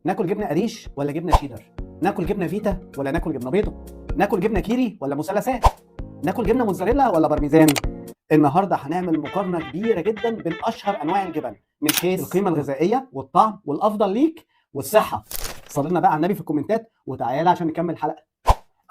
ناكل جبنه قريش ولا جبنه شيدر؟ ناكل جبنه فيتا ولا ناكل جبنه بيضه؟ ناكل جبنه كيري ولا مثلثات؟ ناكل جبنه موتزاريلا ولا بارميزان؟ النهارده هنعمل مقارنه كبيره جدا بين اشهر انواع الجبن من حيث القيمه الغذائيه والطعم والافضل ليك والصحه. صلينا بقى على النبي في الكومنتات وتعالى عشان نكمل الحلقه.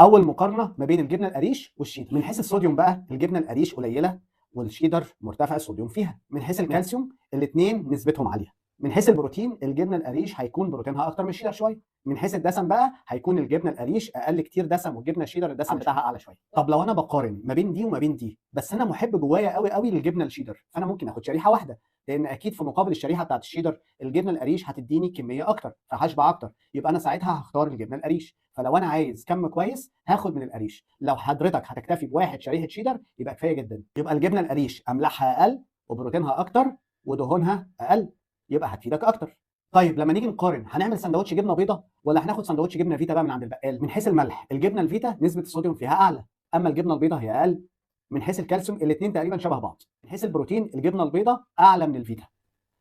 اول مقارنه ما بين الجبنه القريش والشيدر. من حيث الصوديوم بقى الجبنه القريش قليله والشيدر مرتفع الصوديوم فيها. من حيث الكالسيوم الاثنين نسبتهم عاليه. من حيث البروتين الجبنه القريش هيكون بروتينها اكتر من الشيدر شويه. من حيث الدسم بقى هيكون الجبنه القريش اقل كتير دسم والجبنه الشيدر الدسم بتاعها اعلى شويه. طب لو انا بقارن ما بين دي وما بين دي بس انا محب جوايا قوي قوي للجبنه الشيدر فانا ممكن اخد شريحه واحده، لان اكيد في مقابل الشريحه بتاعت الشيدر الجبنه القريش هتديني كميه اكتر فهشبع اكتر، يبقى انا ساعتها هختار الجبنه القريش. فلو انا عايز كم كويس هاخد من القريش. لو حضرتك هتكتفي بواحد شريحه شيدر يبقى كفايه جدا. يبقى الجبنه القريش املاحها اقل وبروتينها اكتر ودهونها اقل، يبقى هتفيدك اكتر. طيب لما نيجي نقارن هنعمل سندوتش جبنه بيضه ولا هناخد سندوتش جبنه فيتا بقى من عند البقال؟ من حيث الملح الجبنه الفيتا نسبه الصوديوم فيها اعلى، اما الجبنه البيضه هي اقل. من حيث الكالسيوم الاثنين تقريبا شبه بعض. من حيث البروتين الجبنه البيضه اعلى من الفيتا.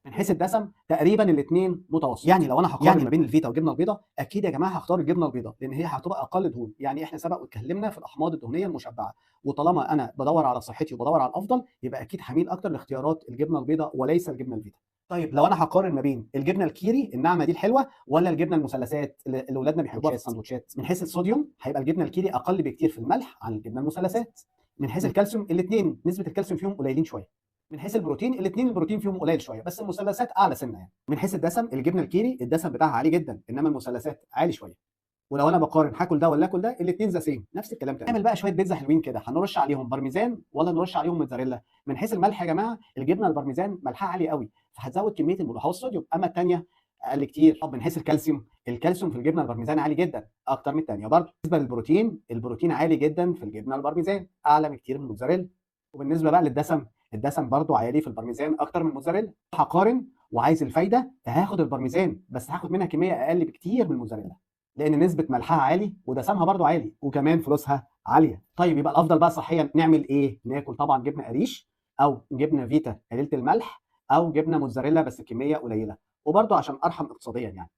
من حيث الدسم تقريبا الاثنين متوسط. يعني لو انا هقارن ما بين الفيتا والجبنه البيضاء اكيد يا جماعه هختار الجبنه البيضاء لان هي هتبقى اقل دهون. يعني احنا سبق واتكلمنا في الاحماض الدهنيه المشبعه، وطالما انا بدور على صحتي وبدور على الافضل يبقى اكيد هميل اكتر لاختيارات الجبنه البيضاء وليس الجبنه الفيتا. طيب لو انا هقارن ما بين الجبنه الكيري الناعمه دي الحلوه ولا الجبنه المثلثات اللي اولادنا بيحبوها في السندوتشات، من حيث الصوديوم هيبقى الجبنه الكيري اقل بكتير في الملح عن الجبنه المثلثات. من حيث الكالسيوم الاثنين نسبه الكالسيوم فيهم قليلين شويه. من حيث البروتين الاثنين البروتين فيهم قليل شويه بس المثلثات اعلى سنه يعني. من حيث الدسم الجبنه الكيري الدسم بتاعها عالي جدا انما المثلثات عالي شويه. ولو انا بقارن هاكل ده ولا اكل ده الاثنين ذا سيم نفس الكلام تمام. نعمل بقى شويه بيتزا حلوين كده هنرش عليهم بارميزان ولا نرش عليهم موتزاريلا؟ من حيث الملح يا جماعه الجبنه البارميزان ملحها عالي قوي فهتزود كميه الملوحه والصوديوم، اما الثانيه اقل كتير. طب من حيث الكالسيوم الكالسيوم في الجبنه البارميزان عالي جدا اكتر من الثانيه برضه. بالنسبه للبروتين البروتين عالي جدا في الجبنه البارميزان اعلى بكتير من الموتزاريلا. وبالنسبه بقى للدسم الدسم برضه عالي في البارميزان اكتر من الموتزاريلا. هقارن وعايز الفايده هاخد البارميزان بس هاخد منها كميه اقل بكتير من الموتزاريلا لان نسبه ملحها عالي ودسمها برضه عالي وكمان فلوسها عاليه. طيب يبقى الافضل بقى صحيا نعمل ايه؟ ناكل طبعا جبنه قريش او جبنه فيتا قليله الملح او جبنه موتزاريلا بس كميه قليله، وبرضه عشان ارحم اقتصاديا يعني.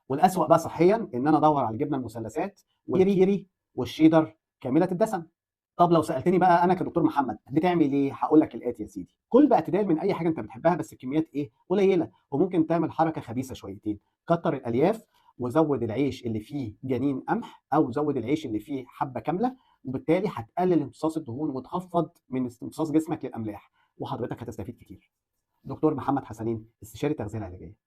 والاسوأ بقى صحيا ان انا ادور على الجبنه المثلثات والكيري والشيدر كامله الدسم. طب لو سالتني بقى انا كدكتور محمد بتعمل ايه؟ هقول لك الاتي يا سيدي: كل باعتدال من اي حاجه انت بتحبها بس الكميات ايه؟ قليله. وممكن تعمل حركه خبيثه شويتين، كتر الالياف وزود العيش اللي فيه جنين قمح او زود العيش اللي فيه حبه كامله، وبالتالي هتقلل امتصاص الدهون وتخفض من امتصاص جسمك للاملاح وحضرتك هتستفيد كتير. دكتور محمد حسنين، استشاري التغذيه العلاجيه.